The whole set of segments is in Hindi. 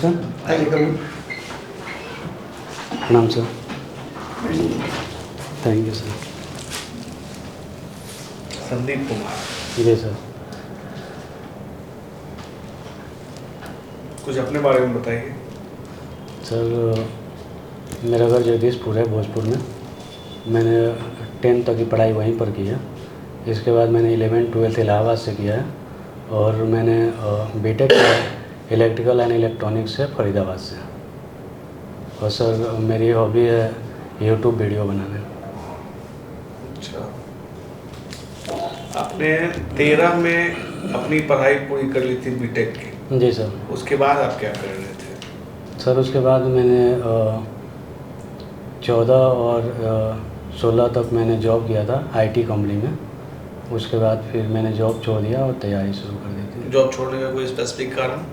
सर। आइए कभी। प्रणाम sir. Thank you sir. Sandeep Kumar ji sir. कुछ अपने बारे में बताइए। सर मेरा घर जगदीशपुर है, भोजपुर में। मैंने 10th तक की पढ़ाई वहीं पर की है। इसके बाद मैंने 11th 12th इलाहाबाद से किया है और मैंने बीटेक किया इलेक्ट्रिकल एंड इलेक्ट्रॉनिक्स से फरीदाबाद से। और सर मेरी हॉबी है यूट्यूब वीडियो बनाना। अच्छा, आपने 13 में अपनी पढ़ाई पूरी कर ली थी बीटेक की। जी सर। उसके बाद आप क्या कर रहे थे? सर उसके बाद मैंने 14 और 16 तक मैंने जॉब किया था आईटी कंपनी में। उसके बाद फिर मैंने जॉब छोड़ दिया और तैयारी शुरू कर दी थी। जॉब छोड़ने का कोई स्पेसिफिक कारण?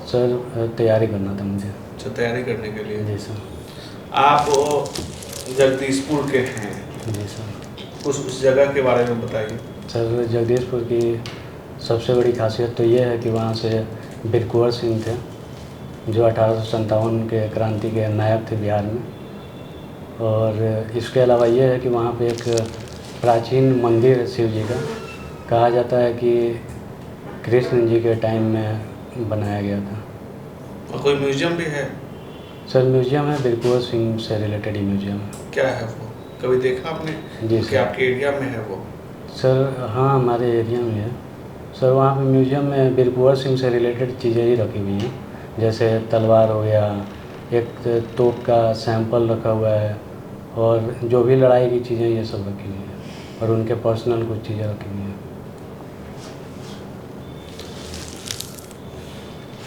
सर तैयारी करना था मुझे। अच्छा, तैयारी करने के लिए। जी सर। आप जगदीशपुर के हैं, जी सर। उस जगह के बारे में बताइए। सर जगदीशपुर की सबसे बड़ी खासियत तो ये है कि वहाँ से वीर कुंवर सिंह थे जो 1857 के क्रांति के नायक थे बिहार में। और इसके अलावा ये है कि वहाँ पे एक प्राचीन मंदिर है शिव जी का। कहा जाता है कि कृष्ण जी के टाइम में बनाया गया था। और कोई म्यूजियम भी है? सर म्यूजियम है, वीर कुंवर सिंह से रिलेटेड ही म्यूजियम है। क्या है वो, कभी देखा आपने? जी क्या सर। आपके एरिया में है वो? सर हाँ, हमारे एरिया में है। सर वहाँ पे म्यूजियम में वीर कुंवर सिंह से रिलेटेड चीज़ें ही रखी हुई हैं, जैसे तलवार हो गया, एक तोप का सैंपल रखा हुआ है और जो भी लड़ाई की चीज़ें ये सब रखी हुई हैं और उनके पर्सनल कुछ चीज़ें रखी हुई हैं।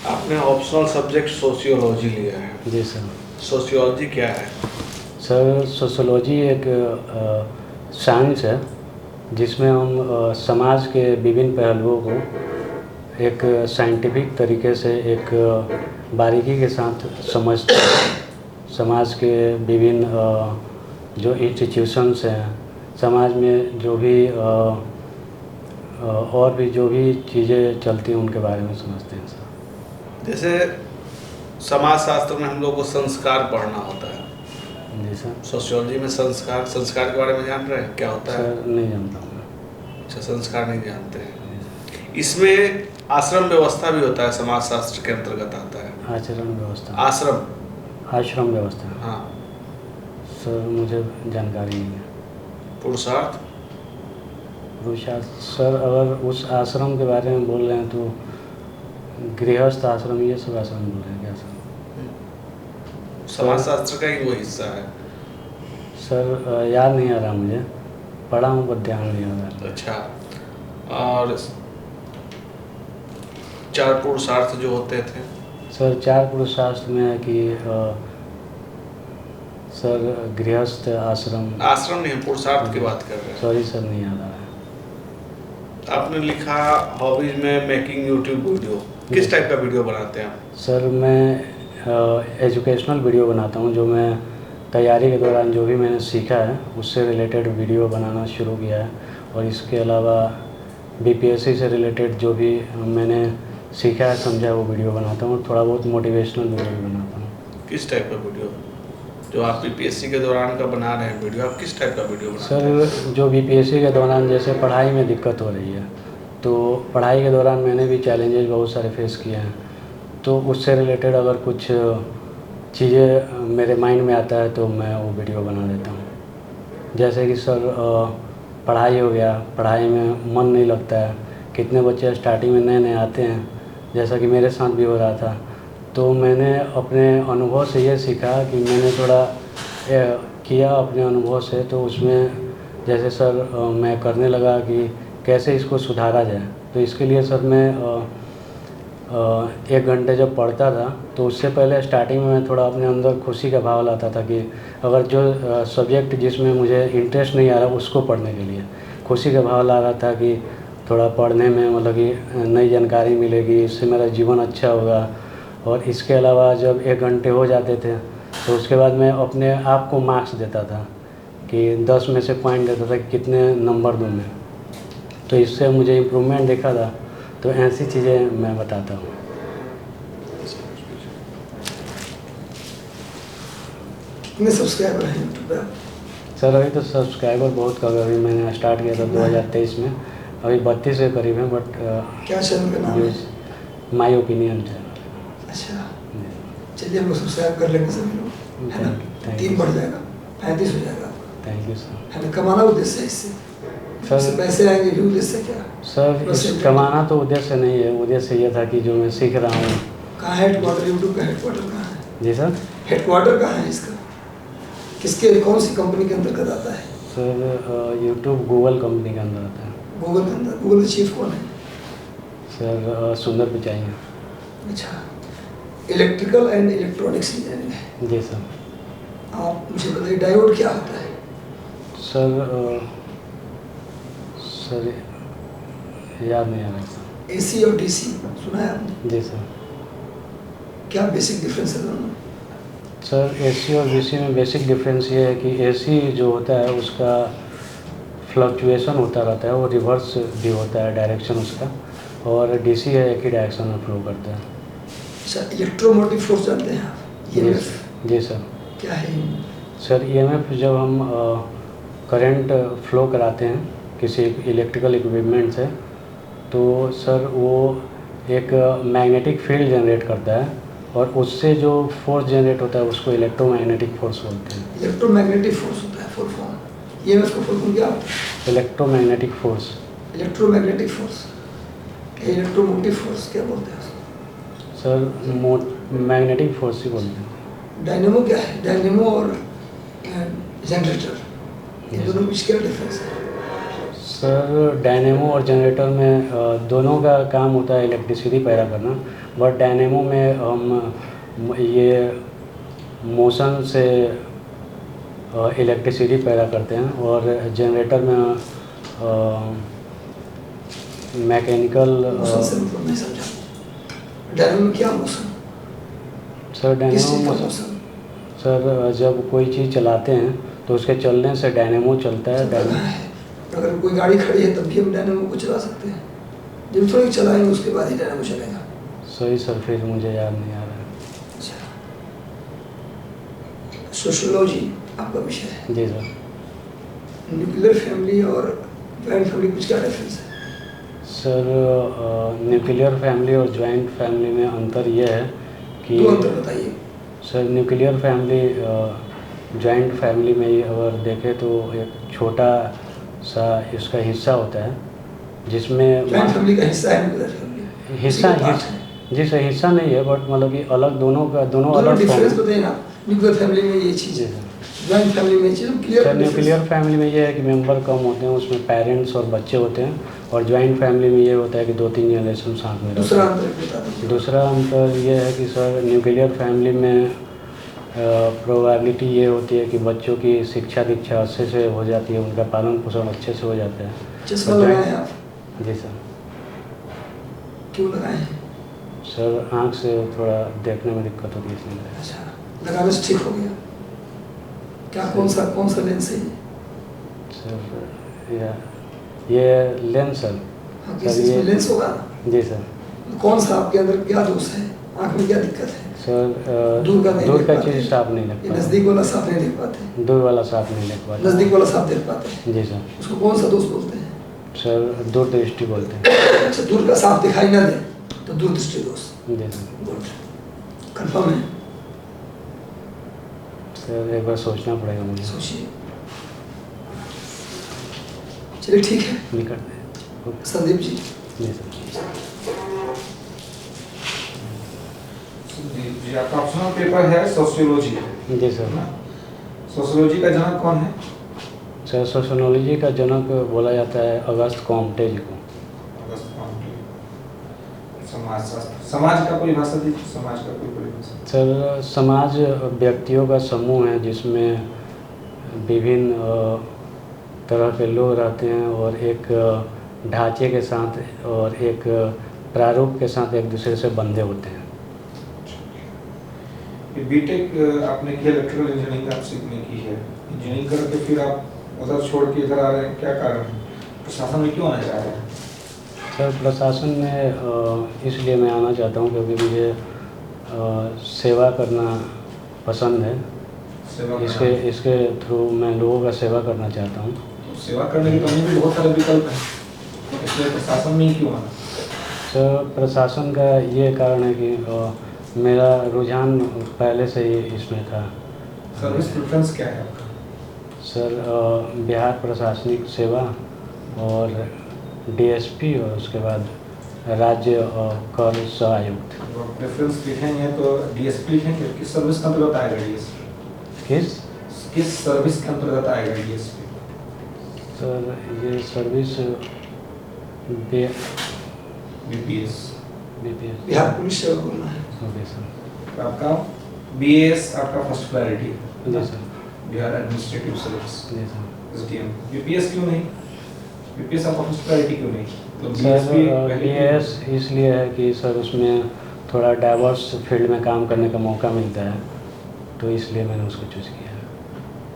आपने ऑप्शनल सब्जेक्ट सोशियोलॉजी लिया है। जी सर। सोशियोलॉजी क्या है? सर सोशियोलॉजी एक साइंस है जिसमें हम समाज के विभिन्न पहलुओं को एक साइंटिफिक तरीके से एक बारीकी के साथ समझते हैं। समाज के विभिन्न जो इंस्टीट्यूशंस हैं, समाज में जो भी और भी जो भी चीज़ें चलती हैं उनके बारे में समझते हैं सर। जैसे समाज शास्त्र में हम लोग को संस्कार पढ़ना होता है। जी सर। सोशियोलॉजी में संस्कार के बारे में जान रहे हैं क्या होता है? सर नहीं जानता हूँ। अच्छा, संस्कार नहीं जानते हैं। इसमें आश्रम व्यवस्था भी होता है, समाज शास्त्र के अंतर्गत आता है। आचरण व्यवस्था। आश्रम व्यवस्था। हाँ। सर मुझे जानकारी नहीं है। पुरुषार्थ सर अगर उस आश्रम के बारे में बोल रहे हैं तो गृहस्थ आश्रम, ये सब आश्रम बोल रहे हैं क्या सर? समाज शास्त्र का ही वो हिस्सा है। सर याद नहीं आ रहा मुझे, पढ़ा हूँ पर ध्यान नहीं आ रहा। अच्छा, और 4 पुरुषार्थ जो होते थे? सर 4 पुरुषार्थ में है कि सर गृहस्थ आश्रम नहीं, पुरुषार्थ की बात कर रहे हैं। सॉरी सर, नहीं याद आ रहा है। आपने लिखा हॉबीज में मेकिंग यूट्यूब वीडियो, किस टाइप का वीडियो बनाते हैं आप? सर मैं एजुकेशनल वीडियो बनाता हूँ, जो मैं तैयारी के दौरान जो भी मैंने सीखा है उससे रिलेटेड वीडियो बनाना शुरू किया है। और इसके अलावा बीपीएससी से रिलेटेड जो भी मैंने सीखा है समझा वो वीडियो बनाता हूँ। थोड़ा बहुत मोटिवेशनल वीडियो भी बनाता हूँ। किस टाइप का वीडियो जो आप बीपीएससी के दौरान का बना रहे हैं वीडियो, आप किस टाइप का वीडियो बनाते हैं? सर जो बीपीएससी के दौरान जैसे पढ़ाई में दिक्कत हो रही है, तो पढ़ाई के दौरान मैंने भी चैलेंजेस बहुत सारे फेस किए हैं, तो उससे रिलेटेड अगर कुछ चीज़ें मेरे माइंड में आता है तो मैं वो वीडियो बना देता हूँ। जैसे कि सर पढ़ाई हो गया, पढ़ाई में मन नहीं लगता है। कितने बच्चे स्टार्टिंग में नए नए आते हैं, जैसा कि मेरे साथ भी हो रहा था, तो मैंने अपने अनुभव से ये सीखा कि मैंने थोड़ा किया अपने अनुभव से, तो उसमें जैसे सर मैं करने लगा कि कैसे इसको सुधारा जाए। तो इसके लिए सर मैं 1 घंटे जब पढ़ता था तो उससे पहले स्टार्टिंग में मैं थोड़ा अपने अंदर खुशी का भाव लाता था कि अगर जो सब्जेक्ट जिसमें मुझे इंटरेस्ट नहीं आ रहा उसको पढ़ने के लिए खुशी का भाव ला रहा था कि थोड़ा पढ़ने में मतलब कि नई जानकारी मिलेगी, इससे मेरा जीवन अच्छा होगा। और इसके अलावा जब 1 घंटे हो जाते थे तो उसके बाद मैं अपने आप को मार्क्स देता था कि 10 में से पॉइंट देता था कि कितने नंबर दूँ मैं। तो इससे मुझे इम्प्रूवमेंट देखा था। तो ऐसी चीज़ें मैं बताता हूँ। कितने सब्सक्राइबर हैं यूट्यूब पे आप? सर अभी तो सब्सक्राइबर बहुत कम है, अभी मैंने स्टार्ट किया था 2023 में, अभी 32 के करीब है, बट क्या चैनल का नाम है? My opinion channel. अच्छा, चलिए हम लोग सब्सक्राइब कर लेंगे सभी लोग, है ना? Thank 3 you. बढ़ जाएगा, 35 हो जाएगा आपका, थैंक यू सर। है ना? कमाना उद्देश्य है इससे, इससे पैसे आएंगे भी उद्देश्य क्या? सर बस इस entertainment। कमाना तो उद्देश्य नहीं है, उद्देश्य ये था कि जो मैं सीख रहा हूँ। कहाँ है हेडक्वार्टर? यूट्यूब का हेडक्वार्टर कहाँ है? जी सर। हेडक्वार्टर कहाँ है इसका? किसके, कौन सी कंपनी के अंतर्गत आता है? सर यूट्यूब गूगल कंपनी के अंदर आता है। गूगल के अंदर? गूगल का चीफ कौन है? सर सुंदर पिचाई हैं। अच्छा, इलेक्ट्रिकल एंड इलेक्ट्रॉनिक्स इंजीनियरिंग है। जी सर। आप मुझे बताइए डायोड क्या होता है? सर याद नहीं आ रहा सर। एसी और डीसी सुना है आपने? जी सर। क्या बेसिक डिफरेंस है दोनों? सर एसी और डीसी में बेसिक डिफरेंस ये है कि एसी जो होता है उसका फ्लक्चुएशन होता रहता है, वो रिवर्स भी होता है डायरेक्शन उसका, और डीसी है एक ही डायरेक्शन में फ्लो करता है। अच्छा, इलेक्ट्रोमोटिव फोर्स जानते हैं आप? EMF जी सर। क्या है? सर EMF जब हम करंट फ्लो कराते हैं किसी इलेक्ट्रिकल इक्विपमेंट से, तो सर वो एक मैग्नेटिक फील्ड जनरेट करता है, और उससे जो फोर्स जनरेट होता है उसको इलेक्ट्रोमैग्नेटिक फोर्स बोलते हैं। इलेक्ट्रोमैग्नेटिक फोर्स होता है फुल फॉर्म। EMF का फुल फॉर्म क्या होता है? Electromagnetic force. Electromagnetic force, electromotive force क्या बोलते हैं उसको? सर मैग्नेटिक फोर्स ही बोलते हैं। डायनेमो क्या है? डायनेमो और जनरेटर, इन दोनों में क्या डिफरेंस है? सर डायनेमो और जनरेटर में दोनों का काम होता है इलेक्ट्रिसिटी पैदा करना, बट डायनेमो में हम ये मोशन से इलेक्ट्रिसिटी पैदा करते हैं, और जनरेटर में मैकेनिकल। मोशन से मतलब नहीं समझा। डायनेमो में क्या मोशन? सर किस डायनेमो चीज़ का मोशन, मोशन? सर जब कोई चीज़ चलाते हैं तो उसके चलने से डायनेमो चलता है। चलता कहाँ है? अगर कोई गाड़ी खड़ी है तब भी हम डायनेमो को चला सकते हैं, जब थोड़ी चलाएंगे उसके बाद ही डायनेमो चलेगा। सही सर, फिर मुझे याद नहीं आ रहा है। अच्छा, सोशियोलॉजी आपका विषय है? जी सर। न्यूक्लियर फैमिली और जॉइंट फैमिली कुछ क्या डिफरेंस है? सर न्यूक्लियर फैमिली और जॉइंट फैमिली में अंतर ये है कि दो अंतर बताइए। Sir nuclear family joint family में ही अगर देखें तो एक छोटा सा इसका हिस्सा होता है, जिसमें जॉइंट फैमिली का हिस्सा है न्यूक्लियर फैमिली? हिस्सा जी सर, हिस्सा नहीं है, बट मतलब कि अलग दोनों अलग डिफरेंस फॉर्म। बताइए ना। न्यूक्लियर फैमिली में ये चीज़ जी है, सर। जॉइंट फैमिली में ये चीज़ क्लियर। सर न्यूक्लियर फैमिली में ये है कि मेंबर कम होते हैं, उसमें पेरेंट्स और बच्चे होते हैं, और जॉइंट फैमिली में ये होता है कि 2-3 जनरेशन साथ में रहते दूसरा हैं। अंतर बता दीजिए। दूसरा अंतर ये है कि सर न्यूक्लियर फैमिली में प्रोबेबिलिटी ये होती है कि बच्चों की शिक्षा दीक्षा अच्छे से हो जाती है, उनका पालन पोषण अच्छे से हो जाता है। चश्मा और लगाए हैं आप? जी सर। क्यों लगाए हैं? सर आँख से थोड़ा देखने में दिक्कत होती है इसलिए। अच्छा, लगाने से ठीक हो गया क्या? कौन सा लेंस है ये? सर ये लेंस सर। हाँ, किस चीज़ में लेंस होगा? जी सर। कौन सा आपके अंदर क्या दोष है? आँख में क्या दिक्कत है? सर दूर का चीज़ साफ नहीं देख पाते। नज़दीक वाला साफ नहीं देख पाते? दूर वाला साफ नहीं देख पाते। नज़दीक वाला साफ देख पाते हैं? जी सर। उसको कौन सा दोष बोलते हैं? सर दूरदृष्टि बोलते हैं। अच्छा, दूर का साफ दिखाई ना दे तो दूरदृष्टि दोष। जी सर। गुड, कंफर्म है? सर एक बार सोचना पड़ेगा मुझे। सोचिए। चलिए ठीक है, निकट है। संदीप जी। जी सर। जी, आपका ऑप्शनल पेपर है सोशियोलॉजी। जी सर। सोशियोलॉजी का जनक कौन है? सर सोशियोलॉजी का जनक बोला जाता है अगस्त कॉम्टे जी को। अगस्त कॉम्टे। समाजशास्त्र, समाज का कोई भाषा दीजिए, समाज का कोई परिभाषा। सर समाज व्यक्तियों का समूह है जिसमें विभिन्न तरह के लोग रहते हैं, और एक ढांचे के साथ और एक प्रारूप के साथ एक दूसरे से बंधे होते हैं। बीटेक आपने किया, इलेक्ट्रिकल इंजीनियरिंग आप सीखने की है, इंजीनियरिंग करके फिर आप उधर छोड़ के इधर आ रहे हैं, क्या कारण है? प्रशासन में क्यों आना चाह रहे हैं? सर प्रशासन में इसलिए मैं आना चाहता हूँ क्योंकि मुझे सेवा करना पसंद है, सेवा इसके करना। इसके थ्रू मैं लोगों का सेवा करना चाहता हूँ। तो सेवा करने के तो अन्य भी बहुत सारे विकल्प हैं, इसलिए प्रशासन में ही क्यों आना? सर प्रशासन का ये कारण है कि मेरा रुझान पहले से ही इसमें था। सर्विस प्रेफरेंस क्या है आपका? सर बिहार प्रशासनिक सेवा और डीएसपी और उसके बाद राज्य कर सहायुक्त। प्रेफरेंस लिखेंगे तो डीएसपी लिखेंगे, किस सर्विस के अंतर्गत आएगा डीएसपी? किस सर्विस के अंतर्गत आएगा डीएसपी? सर ये service BPS. BPS. Bihar police सेवा बोलना है। Okay sir. आपका बीएस आपका फर्स्ट प्रायोरिटी है। जी सर। बिहार एडमिनिस्ट्रेटिव सर्विस, जी सर। एसडीएम। बीपीएस क्यों नहीं? बीपीएस आपका फर्स्ट प्रायोरिटी क्यों नहीं? तो सर बीएस इसलिए है कि सर उसमें थोड़ा डाइवर्स फील्ड में काम करने का मौका मिलता है, तो इसलिए मैंने उसको चूज़ किया है।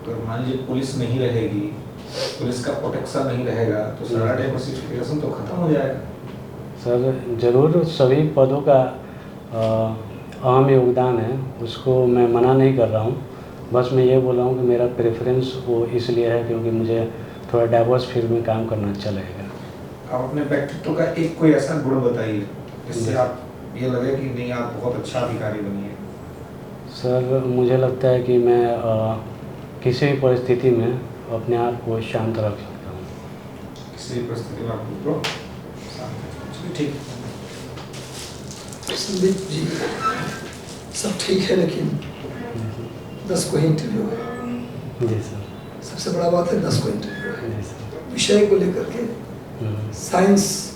तो मान लीजिए पुलिस नहीं रहेगी, पुलिस का प्रोटेक्शन नहीं रहेगा, तो सारा डाइवर्सिफिकेशन तो खत्म हो जाएगा। सर ज़रूर सभी पदों का अहम योगदान है, उसको मैं मना नहीं कर रहा हूँ। बस मैं ये बोल रहा हूँ कि मेरा प्रेफरेंस वो इसलिए है क्योंकि मुझे थोड़ा डाइवर्स फील्ड में काम करना अच्छा लगेगा। आप अपने व्यक्तित्व का एक कोई ऐसा गुण बताइए जिससे आप ये लगे कि नहीं आप बहुत अच्छा अधिकारी बनिए। सर मुझे लगता है कि मैं किसी भी परिस्थिति में अपने आप को शांत रख सकता हूँ। किसी भी परिस्थिति में आपको ठीक। संदीप जी सब ठीक है, लेकिन 10 को इंटरव्यू है। जी सर। सबसे बड़ा बात है 10 को इंटरव्यू है। जी सर। विषय को लेकर के साइंस